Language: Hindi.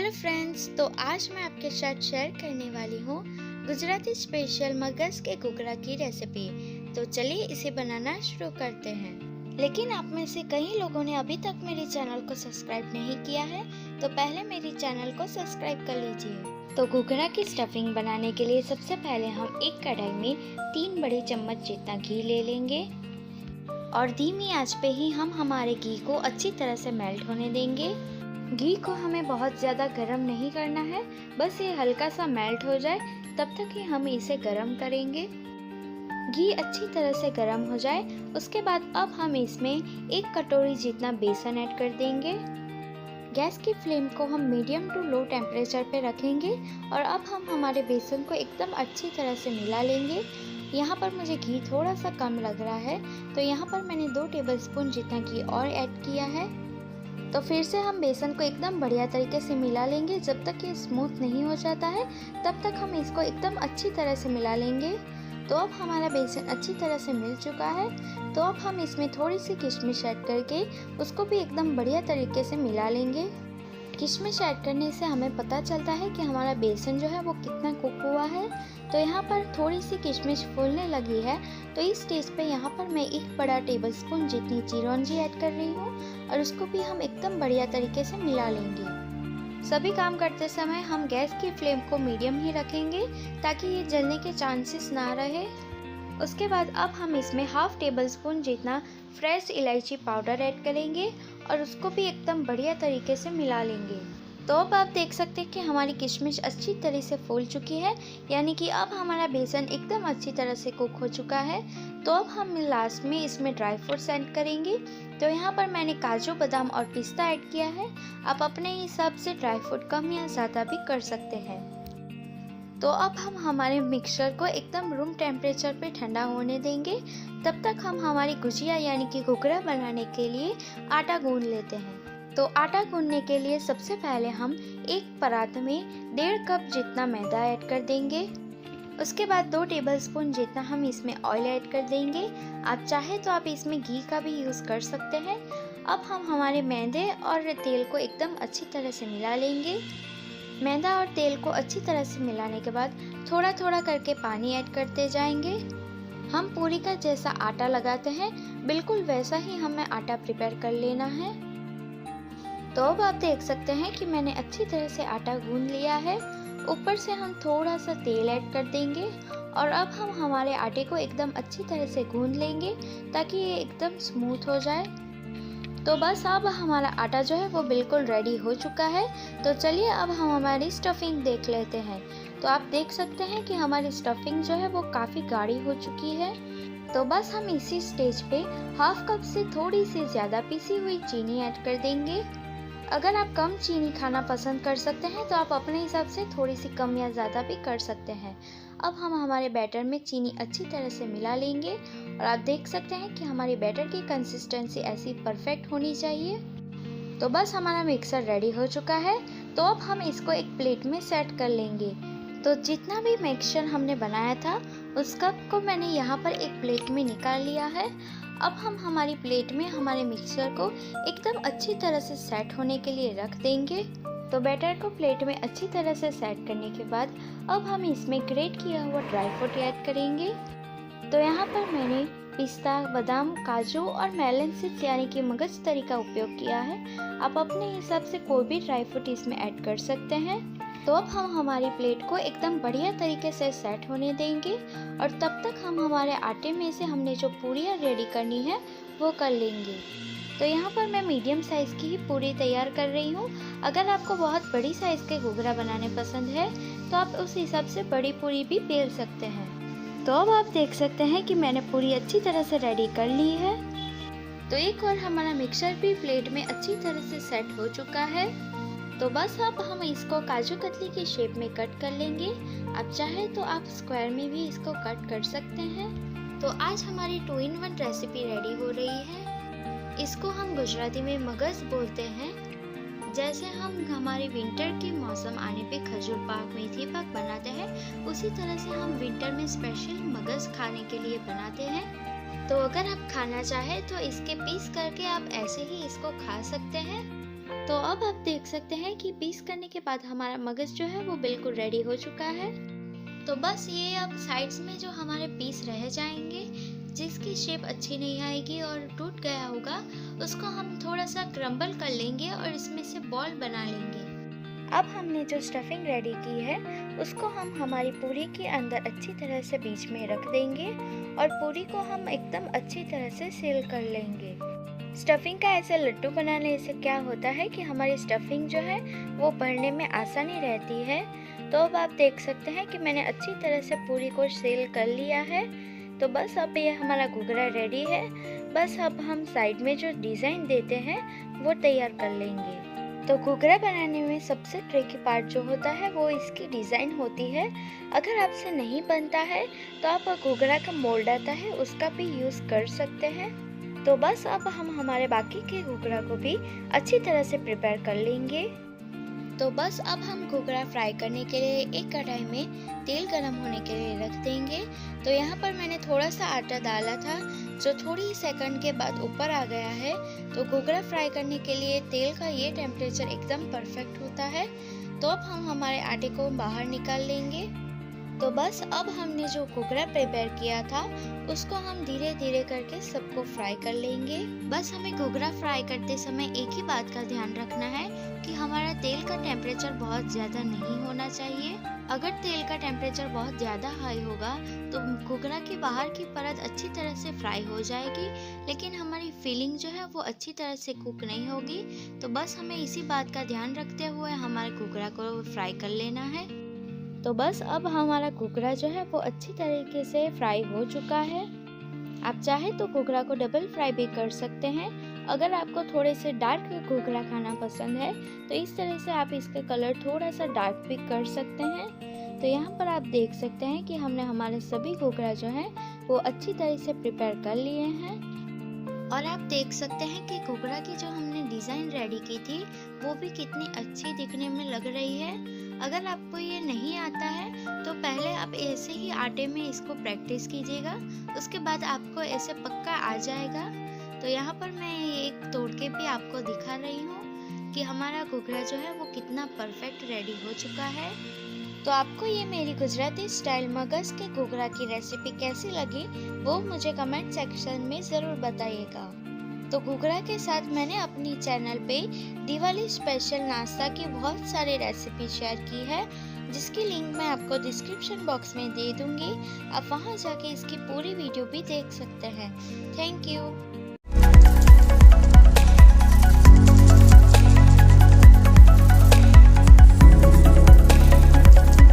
हेलो फ्रेंड्स, तो आज मैं आपके साथ शेयर करने वाली हूँ गुजराती स्पेशल मगज के घूघरा की रेसिपी। तो चलिए इसे बनाना शुरू करते हैं। लेकिन आप में से कई लोगों ने अभी तक मेरे चैनल को सब्सक्राइब नहीं किया है, तो पहले मेरे चैनल को सब्सक्राइब कर लीजिए। तो घूघरा की स्टफिंग बनाने के लिए सबसे पहले हम एक कढ़ाई में 3 बड़े चम्मच जितना घी ले लेंगे और धीमी आंच पे ही हम हमारे घी को अच्छी तरह से मेल्ट होने देंगे। घी को हमें बहुत ज़्यादा गर्म नहीं करना है, बस ये हल्का सा मेल्ट हो जाए तब तक ही हम इसे गर्म करेंगे। घी अच्छी तरह से गर्म हो जाए उसके बाद अब हम इसमें 1 कटोरी जितना बेसन ऐड कर देंगे। गैस की फ्लेम को हम मीडियम टू लो टेम्परेचर पे रखेंगे और अब हम हमारे बेसन को एकदम अच्छी तरह से मिला लेंगे। यहाँ पर मुझे घी थोड़ा सा कम लग रहा है, तो यहाँ पर मैंने 2 टेबलस्पून जितना घी और ऐड किया है। तो फिर से हम बेसन को एकदम बढ़िया तरीके से मिला लेंगे। जब तक ये स्मूथ नहीं हो जाता है तब तक हम इसको एकदम अच्छी तरह से मिला लेंगे। तो अब हमारा बेसन अच्छी तरह से मिल चुका है, तो अब हम इसमें थोड़ी सी किशमिश ऐड करके उसको भी एकदम बढ़िया तरीके से मिला लेंगे। किशमिश ऐड करने से हमें पता चलता है कि हमारा बेसन जो है वो कितना कुक हुआ है। तो यहाँ पर थोड़ी सी किशमिश फूलने लगी है, तो इस स्टेज पे यहाँ पर मैं 1 बड़ा टेबलस्पून जितनी चिरौंजी ऐड कर रही हूँ और उसको भी हम एकदम बढ़िया तरीके से मिला लेंगे। सभी काम करते समय हम गैस की फ्लेम को मीडियम ही रखेंगे ताकि ये जलने के चांसेस ना रहे। उसके बाद अब हम इसमें 1/2 टेबलस्पून जितना फ्रेश इलायची पाउडर ऐड करेंगे और उसको भी एकदम बढ़िया तरीके से मिला लेंगे। तो अब आप देख सकते हैं कि हमारी किशमिश अच्छी तरह से फूल चुकी है, यानी कि अब हमारा बेसन एकदम अच्छी तरह से कुक हो चुका है। तो अब हम लास्ट में इसमें ड्राई फ्रूट्स ऐड करेंगे। तो यहाँ पर मैंने काजू, बादाम और पिस्ता ऐड किया है। आप अपने हिसाब से ड्राई फ्रूट कम या ज़्यादा भी कर सकते हैं। तो अब हम हमारे मिक्सचर को एकदम रूम टेम्परेचर पे ठंडा होने देंगे। तब तक हम हमारी गुजिया यानी कि घूघरा बनाने के लिए आटा गूंद लेते हैं। तो आटा गूंदने के लिए सबसे पहले हम एक परात में 1.5 कप जितना मैदा ऐड कर देंगे। उसके बाद 2 टेबलस्पून जितना हम इसमें ऑयल ऐड कर देंगे। आप चाहे तो आप इसमें घी का भी यूज़ कर सकते हैं। अब हम हमारे मैदे और तेल को एकदम अच्छी तरह से मिला लेंगे। मैदा और तेल को अच्छी तरह से मिलाने के बाद थोड़ा थोड़ा करके पानी ऐड करते जाएंगे। हम पूरी का जैसा आटा लगाते हैं बिल्कुल वैसा ही हमें आटा प्रिपेयर कर लेना है। तो अब आप देख सकते हैं कि मैंने अच्छी तरह से आटा गूंद लिया है। ऊपर से हम थोड़ा सा तेल ऐड कर देंगे और अब हम हमारे आटे को एकदम अच्छी तरह से गूंद लेंगे ताकि ये एकदम स्मूथ हो जाए। तो बस अब हमारा आटा जो है वो बिल्कुल रेडी हो चुका है। तो चलिए अब हम हमारी स्टफिंग देख लेते हैं। तो आप देख सकते हैं कि हमारी स्टफिंग जो है वो काफ़ी गाढ़ी हो चुकी है। तो बस हम इसी स्टेज पे 1/2 कप से थोड़ी सी ज़्यादा पिसी हुई चीनी ऐड कर देंगे। अगर आप कम चीनी खाना पसंद कर सकते हैं तो आप अपने हिसाब से थोड़ी सी कम या ज़्यादा भी कर सकते हैं। अब हम हमारे बैटर में चीनी अच्छी तरह से मिला लेंगे और आप देख सकते हैं कि हमारी बैटर की कंसिस्टेंसी ऐसी परफेक्ट होनी चाहिए। तो बस हमारा मिक्सर रेडी हो चुका है। तो अब हम इसको एक प्लेट में सेट कर लेंगे। तो जितना भी मिक्सचर हमने बनाया था उस कप को मैंने यहाँ पर एक प्लेट में निकाल लिया है। अब हम हमारी प्लेट में हमारे मिक्सचर को एकदम अच्छी तरह से सेट होने के लिए रख देंगे। तो बैटर को प्लेट में अच्छी तरह से सेट करने के बाद अब हम इसमें ग्रेट किया हुआ ड्राई फ्रूट ऐड करेंगे। तो यहाँ पर मैंने पिस्ता, बादाम, काजू और मेलन सीड्स यानी कि मगजतरी का उपयोग किया है। आप अपने हिसाब से कोई भी ड्राई फ्रूट इसमें ऐड कर सकते हैं। तो अब हम हमारी प्लेट को एकदम बढ़िया तरीके से सेट होने देंगे और तब तक हम हमारे आटे में से हमने जो पूरियाँ रेडी करनी है वो कर लेंगे। तो यहाँ पर मैं मीडियम साइज़ की ही पूरी तैयार कर रही हूँ। अगर आपको बहुत बड़ी साइज़ के घूघरा बनाने पसंद है तो आप उस हिसाब से बड़ी पूरी भी बेल सकते हैं। तो अब आप देख सकते हैं कि मैंने पूरी अच्छी तरह से रेडी कर ली है। तो एक और हमारा मिक्सचर भी प्लेट में अच्छी तरह से सेट हो चुका है। तो बस अब हम इसको काजू कतली की शेप में कट कर लेंगे। आप चाहे तो आप स्क्वायर में भी इसको कट कर सकते हैं। तो आज हमारी 2 in 1 रेसिपी रेडी हो रही है। इसको हम गुजराती में मगज बोलते हैं। जैसे हम हमारे विंटर के मौसम आने पे खजूर पाक, मेथी पाक बनाते हैं, उसी तरह से हम विंटर में स्पेशल मगज खाने के लिए बनाते हैं। तो अगर आप खाना चाहे तो इसके पीस करके आप ऐसे ही इसको खा सकते हैं। तो अब आप देख सकते हैं कि पीस करने के बाद हमारा मगज जो है वो बिल्कुल रेडी हो चुका है। तो बस ये अब साइड्स में जो हमारे पीस रह जाएंगे, जिसकी शेप अच्छी नहीं आएगी और टूट गया होगा, उसको हम थोड़ा सा क्रम्बल कर लेंगे और इसमें से बॉल बना लेंगे। अब हमने जो स्टफिंग रेडी की है उसको हम हमारी पूरी के अंदर अच्छी तरह से बीच में रख देंगे और पूरी को हम एकदम अच्छी तरह से सील कर लेंगे। स्टफिंग का ऐसे लड्डू बनाने से क्या होता है कि हमारी स्टफिंग जो है वो भरने में आसानी रहती है। तो अब आप देख सकते हैं कि मैंने अच्छी तरह से पूरी को सील कर लिया है। तो बस अब ये हमारा घुघरा रेडी है। बस अब हम साइड में जो डिज़ाइन देते हैं वो तैयार कर लेंगे। तो घुघरा बनाने में सबसे ट्रिकी पार्ट जो होता है वो इसकी डिज़ाइन होती है। अगर आपसे नहीं बनता है तो आप घुघरा का मोल्ड आता है उसका भी यूज़ कर सकते हैं। तो बस अब हम हमारे बाकी के घुघरा को भी अच्छी तरह से प्रिपेयर कर लेंगे। तो बस अब हम घुघरा फ्राई करने के लिए एक कढ़ाई में तेल गरम होने के लिए रख देंगे। तो यहाँ पर मैंने थोड़ा सा आटा डाला था जो थोड़ी ही सेकंड के बाद ऊपर आ गया है। तो घुघरा फ्राई करने के लिए तेल का ये टेम्परेचर एकदम परफेक्ट होता है। तो अब हम हमारे आटे को बाहर निकाल लेंगे। तो बस अब हमने जो घुघरा प्रिपेयर किया था उसको हम धीरे धीरे करके सबको फ्राई कर लेंगे। बस हमें घुघरा फ्राई करते समय एक ही बात का ध्यान रखना है कि हमारा तेल का टेम्परेचर बहुत ज़्यादा नहीं होना चाहिए। अगर तेल का टेम्परेचर बहुत ज़्यादा हाई होगा तो घुघरा की बाहर की परत अच्छी तरह से फ्राई हो जाएगी, लेकिन हमारी फीलिंग जो है वो अच्छी तरह से कुक नहीं होगी। तो बस हमें इसी बात का ध्यान रखते हुए हमारे घुघरा को फ्राई कर लेना है। तो बस अब हमारा घुघरा जो है वो अच्छी तरीके से फ्राई हो चुका है। आप चाहे तो घुघरा को डबल फ्राई भी कर सकते हैं। अगर आपको थोड़े से डार्क घुघरा खाना पसंद है तो इस तरह से आप इसका कलर थोड़ा सा डार्क भी कर सकते हैं। तो यहाँ पर आप देख सकते हैं कि हमने हमारे सभी घुघरा जो है वो अच्छी तरह से प्रिपेयर कर लिए हैं। और आप देख सकते हैं कि घुघरा की जो हमने डिज़ाइन रेडी की थी वो भी कितनी अच्छी दिखने में लग रही है। अगर आपको ये नहीं आता है तो पहले आप ऐसे ही आटे में इसको प्रैक्टिस कीजिएगा, उसके बाद आपको ऐसे पक्का आ जाएगा। तो यहाँ पर मैं एक तोड़ के भी आपको दिखा रही हूँ कि हमारा घुघरा जो है वो कितना परफेक्ट रेडी हो चुका है। तो आपको ये मेरी गुजराती स्टाइल मगज के घुघरा की रेसिपी कैसी लगी वो मुझे कमेंट सेक्शन में ज़रूर बताइएगा। तो घुघरा के साथ मैंने अपनी चैनल पे दिवाली स्पेशल नाश्ता की बहुत सारी रेसिपी शेयर की है, जिसकी लिंक मैं आपको डिस्क्रिप्शन बॉक्स में दे दूंगी। आप वहां जाके इसकी पूरी वीडियो भी देख सकते हैं। Thank you.